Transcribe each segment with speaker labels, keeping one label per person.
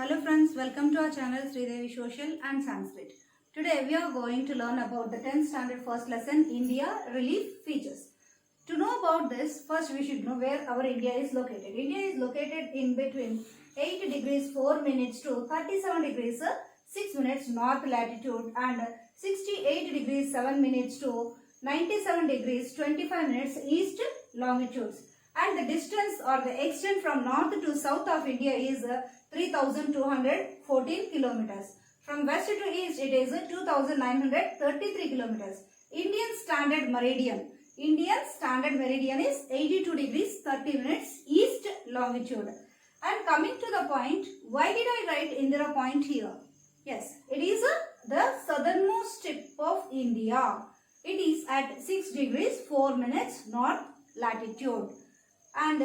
Speaker 1: Hello friends, welcome to our channel Sridevi Social and Sanskrit. Today we are going to learn about the 10th standard first lesson India relief features. To know about this, first we should know where our India is located. India is located in between 8 degrees 4 minutes to 37 degrees 6 minutes north latitude and 68 degrees 7 minutes to 97 degrees 25 minutes east longitudes. And the distance or the extent from north to south of India is 3214 kilometers. From west to east it is 2933 kilometers. Indian Standard Meridian is 82 degrees 30 minutes east longitude. And coming to the point, why did I write Indira Point here? Yes, it is the southernmost tip of India. It is at 6 degrees 4 minutes north latitude. And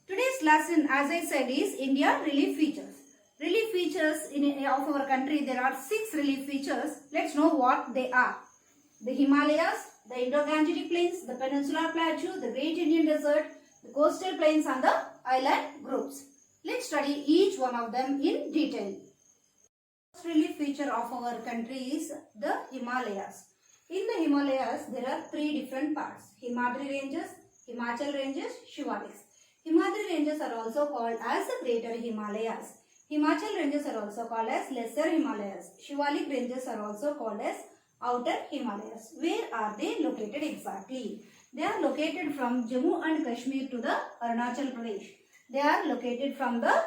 Speaker 1: today's lesson, as I said, is India relief features. Relief features of our country, there are 6 relief features. Let's know what they are. The Himalayas, the Indo-Gangetic Plains, the Peninsular Plateau, the Great Indian Desert, the coastal plains and the island groups. Let's study each one of them in detail. First relief feature of our country is the Himalayas. In the Himalayas, there are 3 different parts. Himadri ranges, Himachal ranges, Shivaliks. Himadri ranges are also called as the Greater Himalayas. Himachal ranges are also called as Lesser Himalayas. Shivalik ranges are also called as Outer Himalayas. Where are they located exactly? They are located from Jammu and Kashmir to the Arunachal Pradesh. They are located from the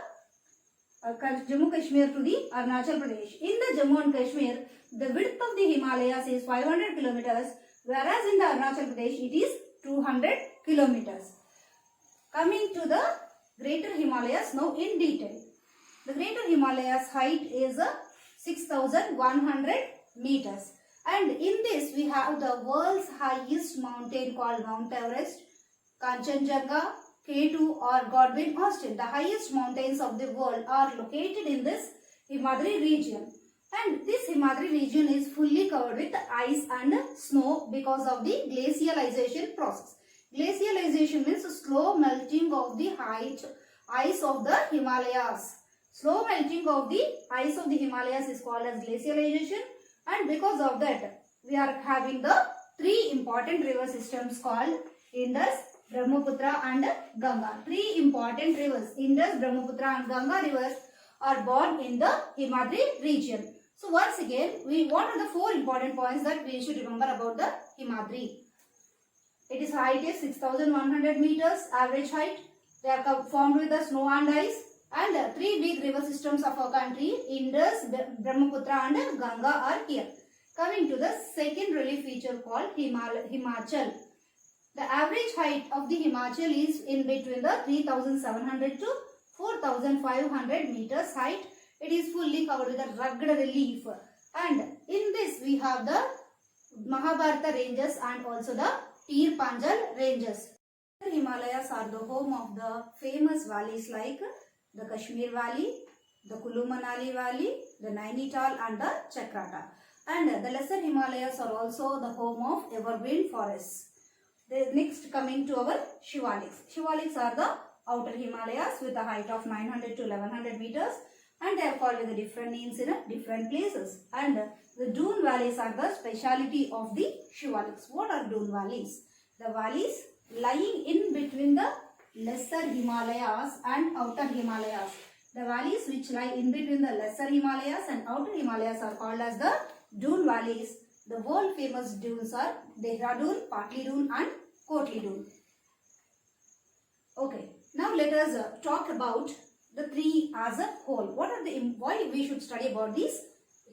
Speaker 1: Jammu Kashmir to the Arunachal Pradesh. In the Jammu and Kashmir, the width of the Himalayas is 500 kilometers, whereas in the Arunachal Pradesh it is 200 kilometers. Coming to the Greater Himalayas now in detail. The Greater Himalayas height is 6100 meters. And in this we have the world's highest mountain called Mount Everest, Kanchenjunga, K2 or Godwin Austen. The highest mountains of the world are located in this Himadri region. And this Himadri region is fully covered with ice and snow because of the glacialization process. Glacialization means slow melting of the ice of the Himalayas. Slow melting of the ice of the Himalayas is called as glacialization, and because of that we are having the 3 important river systems called Indus, Brahmaputra and Ganga. 3 important rivers, Indus, Brahmaputra and Ganga rivers are born in the Himadri region. So once again, what are the 4 important points that we should remember about the Himadri? It is height is 6100 meters, average height. They are formed with the snow and ice. And 3 big river systems of our country, Indus, Brahmaputra and Ganga are here. Coming to the second relief feature called Himachal. The average height of the Himachal is in between the 3700 to 4500 meters height. It is fully covered with a rugged relief. And in this we have the Mahabharata ranges and also the Tir Panjal ranges. The Himalayas are the home of the famous valleys like the Kashmir Valley, the Kulu Manali Valley, the Nainital and the Chakrata. And the lesser Himalayas are also the home of evergreen forests. The next coming to our Shivaliks. Shivaliks are the outer Himalayas with a height of 900 to 1100 meters, and they are called with the different names in different places. And the dune valleys are the speciality of the Shivaliks. What are dune valleys? The valleys lying in between the lesser Himalayas and outer Himalayas. The valleys which lie in between the lesser Himalayas and outer Himalayas are called as the dune valleys. The world famous dunes are Dehradun, Patli Dune and Kotli Dune. Okay, now let us talk about the 3 as a whole. Why we should study about these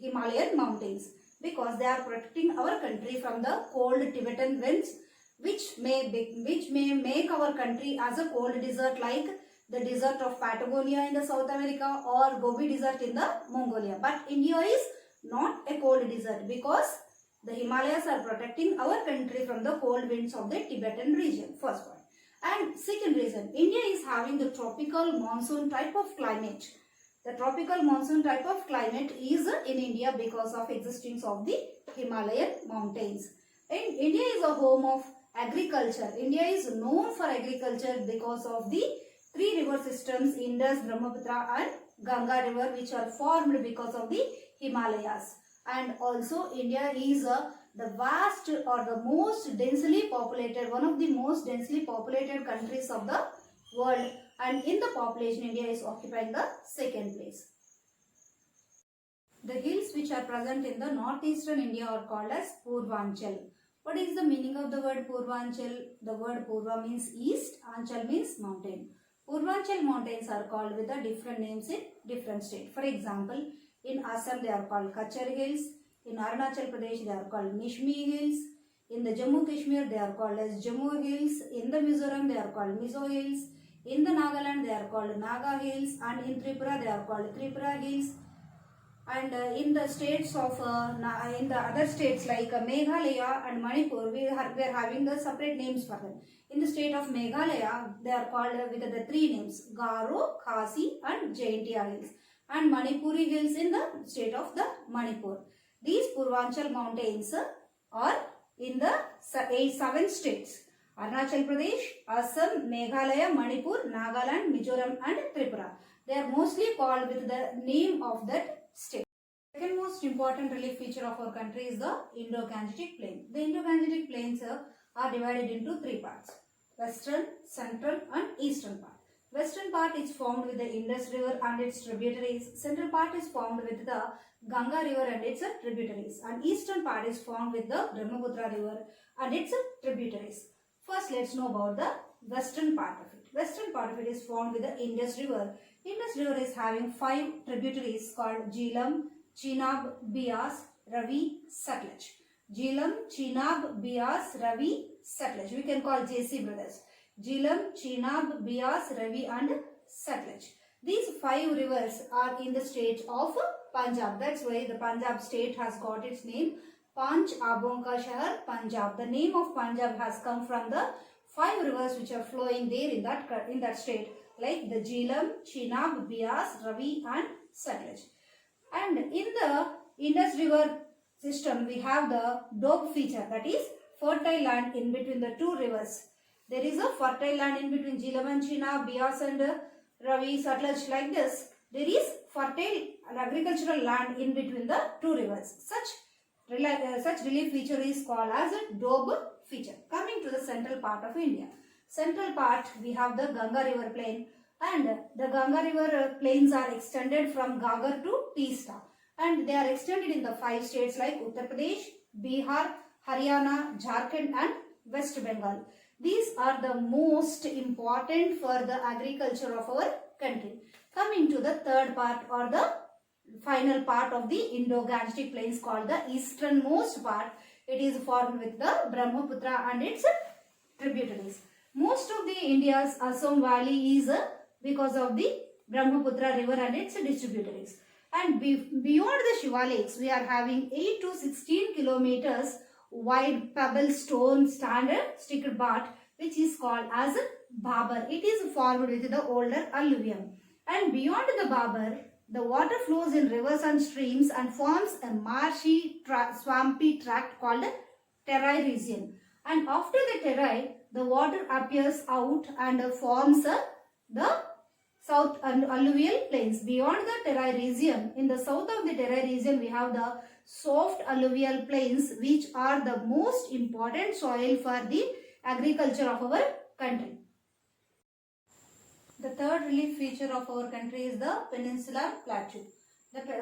Speaker 1: Himalayan mountains? Because they are protecting our country from the cold Tibetan winds, which may make our country as a cold desert like the desert of Patagonia in the South America or Gobi desert in the Mongolia. But India is not a cold desert because the Himalayas are protecting our country from the cold winds of the Tibetan region. First point. And second reason, India is having the tropical monsoon type of climate. The tropical monsoon type of climate is in India because of existence of the Himalayan mountains. And India is a home of agriculture. India is known for agriculture because of the 3 river systems, Indus, Brahmaputra and Ganga river, which are formed because of the Himalayas. And also India is the vast or the most densely populated, one of the most densely populated countries of the world, and in the population India is occupying the second place. The hills which are present in the northeastern India are called as Purvanchal. What is the meaning of the word Purvanchal? The word Purva means east, Anchal means mountain. Purvanchal mountains are called with the different names in different states. For example, in Assam they are called Kachar Hills. In Arunachal Pradesh they are called Nishmi Hills. In the Jammu Kashmir they are called as Jammu Hills. In the Mizoram they are called Mizo Hills. In the Nagaland they are called Naga Hills. And in Tripura they are called Tripura Hills. And in the states of in the other states like Meghalaya and Manipur, we are having the separate names for them. In the state of Meghalaya, they are called with the three names: Garo, Khasi, and Jaintia Hills. And Manipuri Hills in the state of the Manipur. These Purvanchal mountains are in the 7 states: Arunachal Pradesh, Assam, Meghalaya, Manipur, Nagaland, Mizoram, and Tripura. They are mostly called with the name of that state. The second most important relief feature of our country is the Indo-Gangetic Plain. The Indo-Gangetic Plains are divided into 3 parts: western, central, and eastern part. Western part is formed with the Indus River and its tributaries. Central part is formed with the Ganga River and its tributaries. And eastern part is formed with the Brahmaputra River and its tributaries. First, let's know about the western part of it. Western part of it is formed with the Indus River. Indus River is having 5 tributaries called Jhelum, Chenab, Beas, Ravi, Satluj. Jhelum, Chenab, Beas, Ravi, Satluj. We can call JC brothers. Jhelum, Chenab, Beas, Ravi, and Satluj. These 5 rivers are in the state of Punjab. That's why the Punjab state has got its name, Panch Abonka Shahar, Punjab. The name of Punjab has come from the 5 rivers which are flowing there in that state, like the Jhelum, Chenab, Beas, Ravi, and Satluj. And in the Indus River system, we have the Doab feature, that is fertile land in between the 2 rivers. There is a fertile land in between Jhelum and Chenab, Beas and Ravi, Satluj, like this. There is fertile agricultural land in between the 2 rivers. Such relief feature is called as a Doab feature. Coming to the central part of India. Central part, we have the Ganga River plain, and the Ganga River plains are extended from Gagar to Teesta, and they are extended in the 5 states like Uttar Pradesh, Bihar, Haryana, Jharkhand, and West Bengal. These are the most important for the agriculture of our country. Coming to the third part or the final part of the Indo-Gangetic Plains called the easternmost part. It is formed with the Brahmaputra and its tributaries. Most of the India's Assam Valley is because of the Brahmaputra river and its distributaries. And beyond the Shiva lakes, we are having 8 to 16 kilometers wide pebble stone standard sticked part, which is called as Bhabar. It is formed with the older alluvium. And beyond the Bhabar, the water flows in rivers and streams and forms a marshy, swampy tract called Terai region. And after the Terai, the water appears out and forms the south and alluvial plains. Beyond the Terai region, in the south of the Terai region, we have the soft alluvial plains, which are the most important soil for the agriculture of our country. The third relief feature of our country is the peninsular plateau.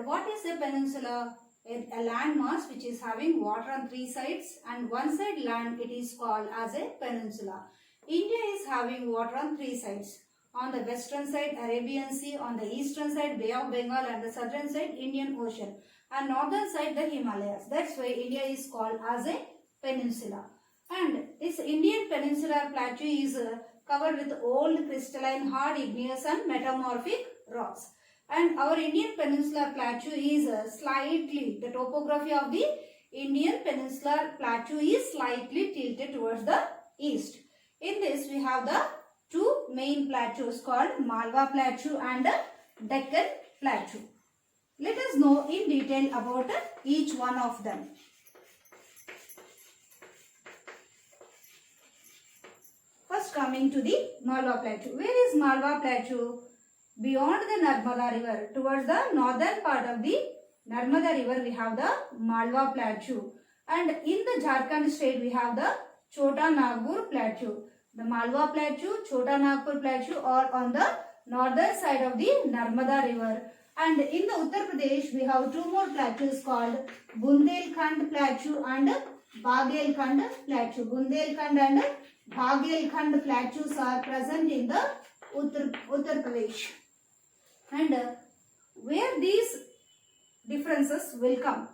Speaker 1: What is a peninsula? A land mass which is having water on 3 sides, and one side land, it is called as a peninsula. India is having water on 3 sides. On the western side, Arabian Sea; on the eastern side, Bay of Bengal; and the southern side, Indian Ocean; and northern side, the Himalayas. That's why India is called as a peninsula. And this Indian peninsular plateau is covered with old crystalline, hard, igneous, and metamorphic rocks. And our Indian peninsular plateau is the topography of the Indian peninsular plateau is slightly tilted towards the east. In this, we have the 2 main plateaus called Malwa Plateau and Deccan Plateau. Let us know in detail about each one of them. First, coming to the Malwa Plateau. Where is Malwa Plateau? beyond the Narmada river, towards the northern part of the Narmada river, we have the Malwa Plateau. And in the Jharkhand state, we have the Chota Nagpur Plateau. The Malwa Plateau, Chota Nagpur Plateau are on the northern side of the Narmada river. And in the Uttar Pradesh, we have two more plateaus called Bundelkhand Plateau and Baghelkhand Plateau. Bundelkhand and Baghelkhand plateaus are present in the Uttar Pradesh. And where these differences will come?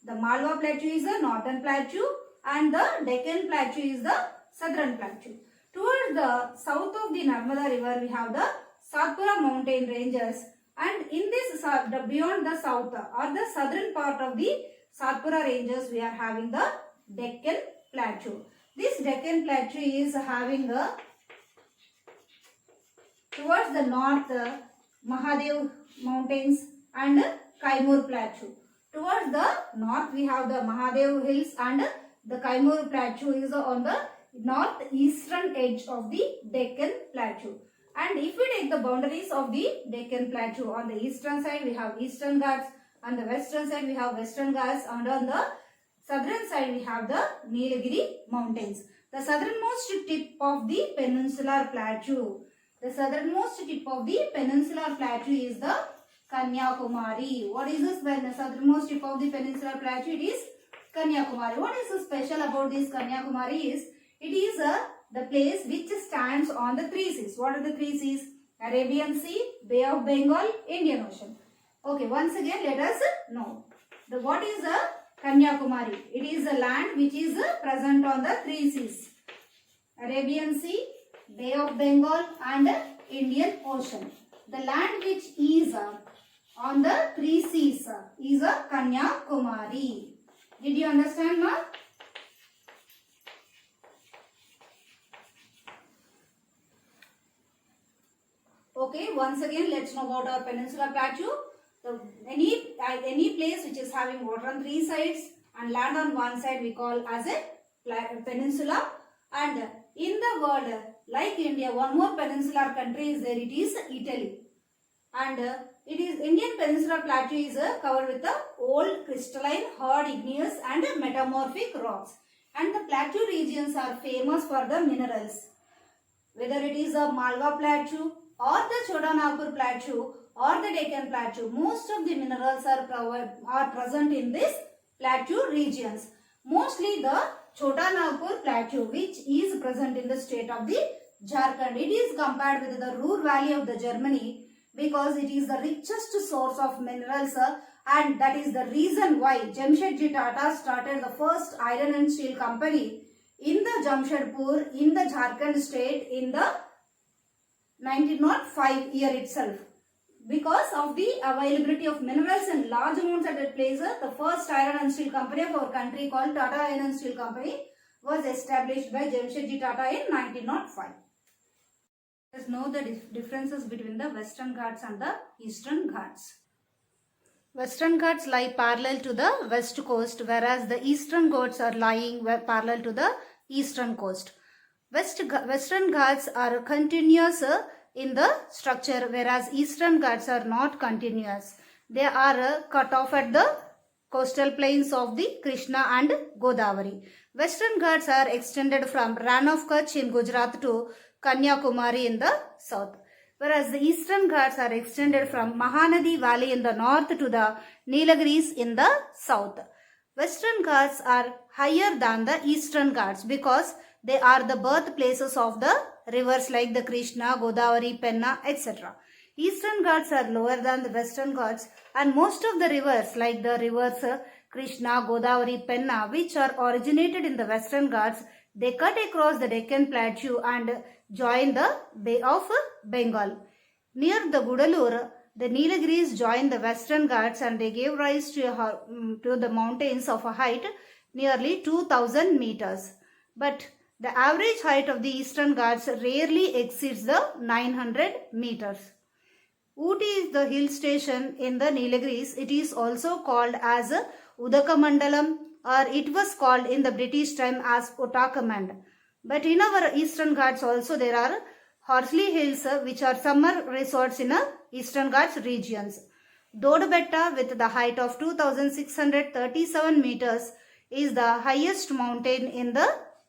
Speaker 1: The Malwa Plateau is the northern plateau and the Deccan Plateau is the southern plateau. Towards the south of the Narmada river, we have the Satpura mountain ranges, and in this beyond the south or the southern part of the Satpura ranges, we are having the Deccan Plateau. This Deccan Plateau is having a towards the north Mahadev mountains and Kaimur Plateau. Towards the north, we have the Mahadev hills and the Kaimur Plateau is on the northeastern edge of the Deccan Plateau. And if we take the boundaries of the Deccan Plateau, on the eastern side we have Eastern Ghats, on the western side we have Western Ghats, and on the southern side we have the Nilagiri mountains. The southernmost tip of the peninsular plateau. The southernmost tip of the peninsular plateau is the Kanyakumari. What is this? When the southernmost tip of the peninsular plateau, it is Kanyakumari. What is so special about this Kanyakumari is, it is the place which stands on the three seas. What are the three seas? Arabian Sea, Bay of Bengal, Indian Ocean. Okay, once again let us know. What is Kanyakumari? It is a land which is present on the three seas. Arabian Sea, Bay of Bengal and Indian Ocean. The land which is on the three seas is Kanyakumari. Did you understand, ma? Okay, once again let's know about our peninsular plateau. Any place which is having water on three sides and land on one side we call as a peninsula. And in the world, like India, one more peninsular country is there, it is Italy. And it is Indian peninsular plateau is covered with the old crystalline, hard, igneous and metamorphic rocks. And the plateau regions are famous for the minerals. Whether it is a Malwa Plateau or the Chota Nagpur Plateau or the Deccan Plateau, most of the minerals are present in this plateau regions. Mostly the Chota Nagpur Plateau, which is present in the state of the Jharkhand. It is compared with the Ruhr Valley of the Germany because it is the richest source of minerals, and that is the reason why Jamshedji Tata started the first iron and steel company in the Jamshedpur in the Jharkhand state in the 1905 year itself. Because of the availability of minerals in large amounts at that place, the first iron and steel company of our country called Tata Iron and Steel Company was established by Jamshedji Tata in 1905. Let us know the differences between the Western Ghats and the Eastern Ghats. Western Ghats lie parallel to the west coast, whereas the Eastern Ghats are lying parallel to the eastern coast. Western Ghats are continuous in the structure, whereas Eastern Ghats are not continuous. They are cut off at the coastal plains of the Krishna and Godavari. Western Ghats are extended from Rann of Kutch in Gujarat to Kanyakumari in the south, whereas the Eastern Ghats are extended from Mahanadi Valley in the north to the Nilagiris in the south. Western Ghats are higher than the Eastern Ghats because they are the birthplaces of the rivers like the Krishna, Godavari, Penna, etc. Eastern Ghats are lower than the Western Ghats, and most of the rivers like the rivers Krishna, Godavari, Penna, which are originated in the Western Ghats, they cut across the Deccan Plateau and join the Bay of Bengal. Near the Gudalur, the Nilagiris join the Western Ghats and they gave rise to the mountains of a height nearly 2000 meters. But the average height of the Eastern Ghats rarely exceeds the 900 meters. Ooty is the hill station in the Nilagiris. It is also called as Udakamandalam, or it was called in the British time as Uttakamand. But in our Eastern Ghats also there are Horsley Hills which are summer resorts in Eastern Ghats regions. Dodbetta, with the height of 2637 meters, is the highest mountain in the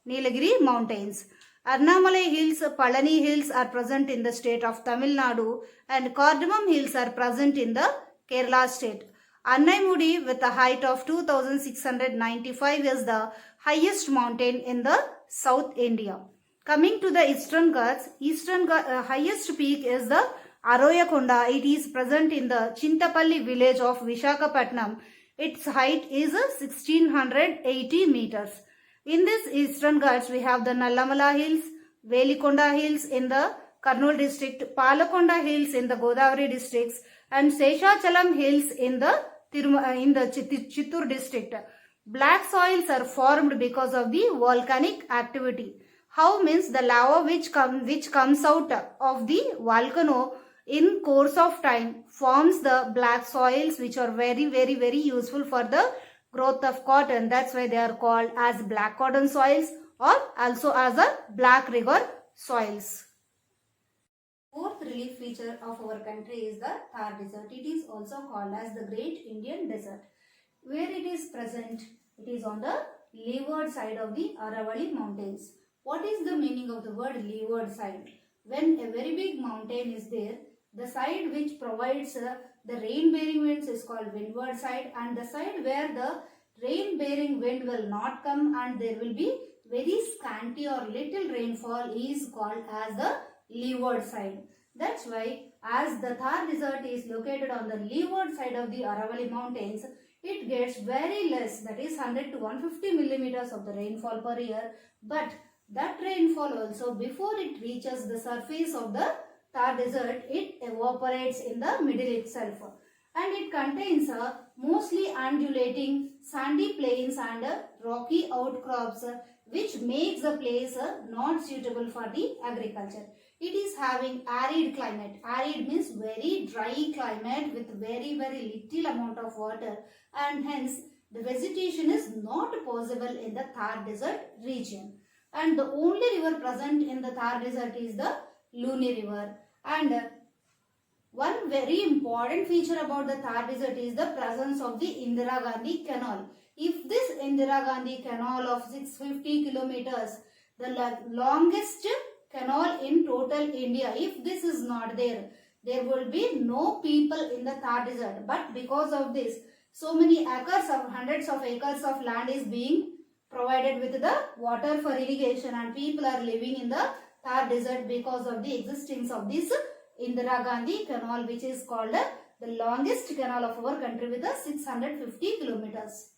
Speaker 1: Nilagiri mountains. Arnamalai Hills, Palani Hills are present in the state of Tamil Nadu, and Cardamom Hills are present in the Kerala state. Annaimudi, with a height of 2695, is the highest mountain in the South India. Coming to the Eastern Ghats, highest peak is the Aroyakonda. It is present in the Chintapalli village of Vishakhapatnam. Its height is 1680 meters. In this Eastern Ghats, we have the Nallamala Hills, Velikonda Hills in the Kurnool district, Palakonda Hills in the Godavari districts, and Seshachalam Hills in the Chittoor district. Black soils are formed because of the volcanic activity. How means the lava which comes out of the volcano in course of time forms the black soils, which are very useful for the growth of cotton. That's why they are called as black cotton soils or also as a black river soils. Fourth relief feature of our country is the Thar Desert. It is also called as the Great Indian Desert. Where it is present? It is on the leeward side of the Aravalli Mountains. What is the meaning of the word leeward side? When a very big mountain is there, the side which provides the rain-bearing winds is called windward side, and the side where the rain-bearing wind will not come and there will be very scanty or little rainfall is called as the leeward side. That's why as the Thar Desert is located on the leeward side of the Aravalli Mountains, it gets very less, that is 100 to 150 millimeters of the rainfall per year. But that rainfall also, before it reaches the surface of the Thar Desert, it evaporates in the middle itself. And it contains mostly undulating sandy plains and rocky outcrops, which makes the place not suitable for the agriculture. It is having arid climate. Arid means very dry climate with very little amount of water, and hence the vegetation is not possible in the Thar Desert region. And the only river present in the Thar Desert is the Luni River. And one very important feature about the Thar Desert is the presence of the Indira Gandhi Canal. If this Indira Gandhi Canal of 650 kilometers, the longest canal in total India, if this is not there, there will be no people in the Thar Desert. But because of this, so many acres of hundreds of acres of land is being provided with the water for irrigation, and people are living in the Thar Desert because of the existence of this Indira Gandhi Canal, which is called the longest canal of our country with 650 kilometers.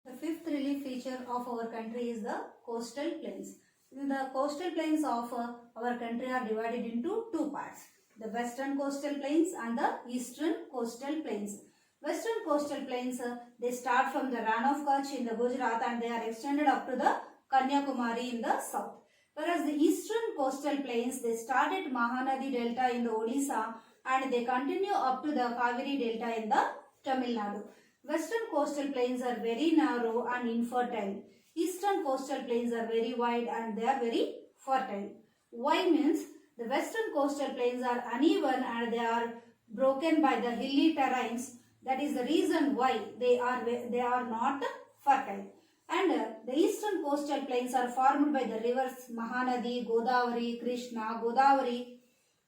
Speaker 1: The fifth relief feature of our country is the coastal plains. The coastal plains of our country are divided into two parts: the western coastal plains and the eastern coastal plains. Western coastal plains, they start from the Rann of Kutch in the Gujarat and they are extended up to the Kanyakumari in the south. Whereas the eastern coastal plains, they start at Mahanadi Delta in the Odisha and they continue up to the Kaveri Delta in the Tamil Nadu. Western coastal plains are very narrow and infertile. Eastern coastal plains are very wide and they are very fertile. Why means the western coastal plains are uneven and they are broken by the hilly terrains. That is the reason why they are not fertile. And the eastern coastal plains are formed by the rivers Mahanadi, Godavari, Krishna, Godavari,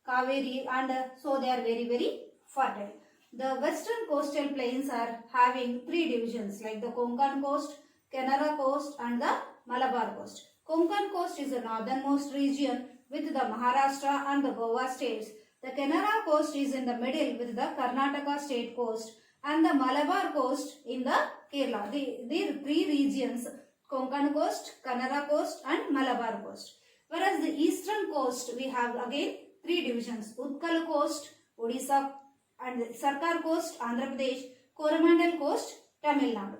Speaker 1: Kaveri, and so they are very fertile. The western coastal plains are having three divisions like the Konkan coast, Canara coast and the Malabar coast. Konkan coast is the northernmost region with the Maharashtra and the Goa states. The Canara coast is in the middle with the Karnataka state coast, and the Malabar coast in the Kerala. These three regions, Konkan coast, Canara coast and Malabar coast. Whereas the eastern coast, we have again three divisions: Utkal coast, Odisha, and Sarkar coast, Andhra Pradesh, Coromandel coast, Tamil Nadu.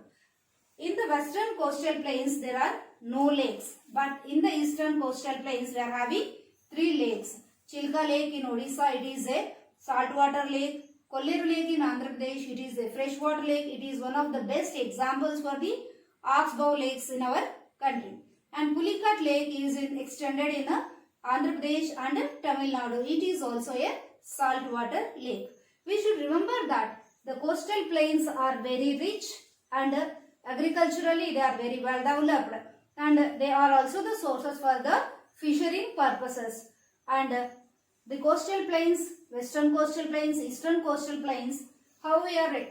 Speaker 1: In the western coastal plains, there are no lakes, but in the eastern coastal plains, we are having three lakes. Chilka Lake in Odisha, it is a saltwater lake. Kolleru Lake in Andhra Pradesh, it is a freshwater lake. It is one of the best examples for the oxbow lakes in our country. And Pulicat Lake is extended in Andhra Pradesh and Tamil Nadu. It is also a saltwater lake. We should remember that the coastal plains are very rich and agriculturally they are very well developed, and they are also the sources for the fishing purposes. And the coastal plains, western coastal plains, eastern coastal plains, how we are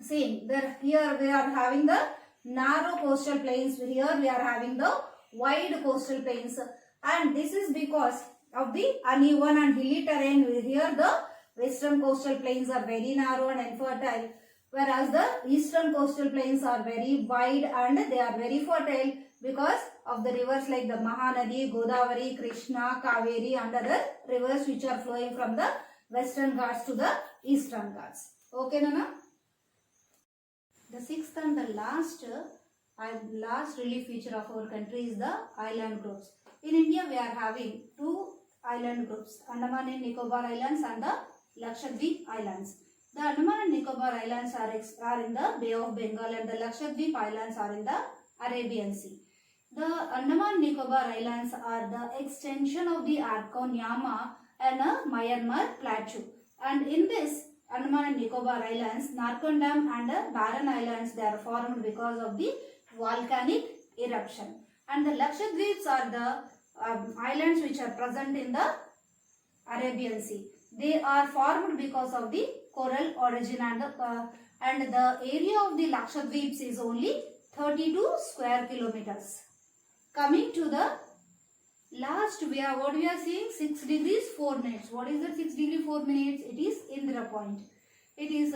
Speaker 1: seeing there, here we are having the narrow coastal plains, here we are having the wide coastal plains, and this is because of the uneven and hilly terrain. Here the western coastal plains are very narrow and infertile, whereas the eastern coastal plains are very wide and they are very fertile because of the rivers like the Mahanadi, Godavari, Krishna, Kaveri and other rivers which are flowing from the western Ghats to the eastern Ghats. Okay, Nana? The sixth and the last relief feature of our country is the island groups. In India, we are having two island groups, Andaman and Nicobar Islands and the Lakshadweep Islands. The Andaman and Nicobar Islands are in the Bay of Bengal, and the Lakshadweep Islands are in the Arabian Sea. The Andaman and Nicobar Islands are the extension of the Arakan Yama and Myanmar Plateau. And in this Andaman and Nicobar Islands, Narcon Dam and Barren Islands, they are formed because of the volcanic eruption. And the Lakshadweeps are the islands which are present in the Arabian Sea. They are formed because of the coral origin, and the area of the Lakshadweeps is only 32 square kilometers. Coming to the last, what we are seeing, 6 degrees 4 minutes. What is that 6 degrees 4 minutes? It is Indira Point. It is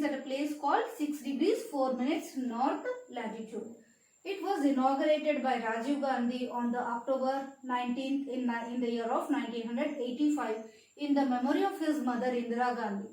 Speaker 1: at a place called 6 degrees 4 minutes north latitude. It was inaugurated by Rajiv Gandhi on the October 19th in the year of 1985 in the memory of his mother Indira Gandhi.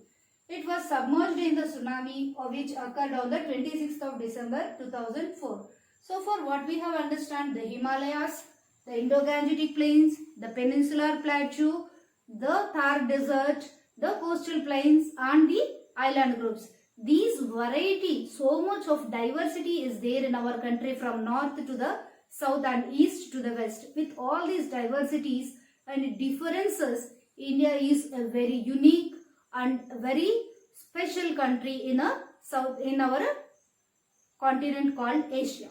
Speaker 1: It was submerged in the tsunami which occurred on the 26th of December 2004. So for what we have understand, the Himalayas, the Indo-Gangetic Plains, the Peninsular Plateau, the Thar Desert, the coastal plains and the island groups. These variety, so much of diversity is there in our country from north to the south and east to the west. With all these diversities and differences, India is a very unique and very special country in our continent called Asia.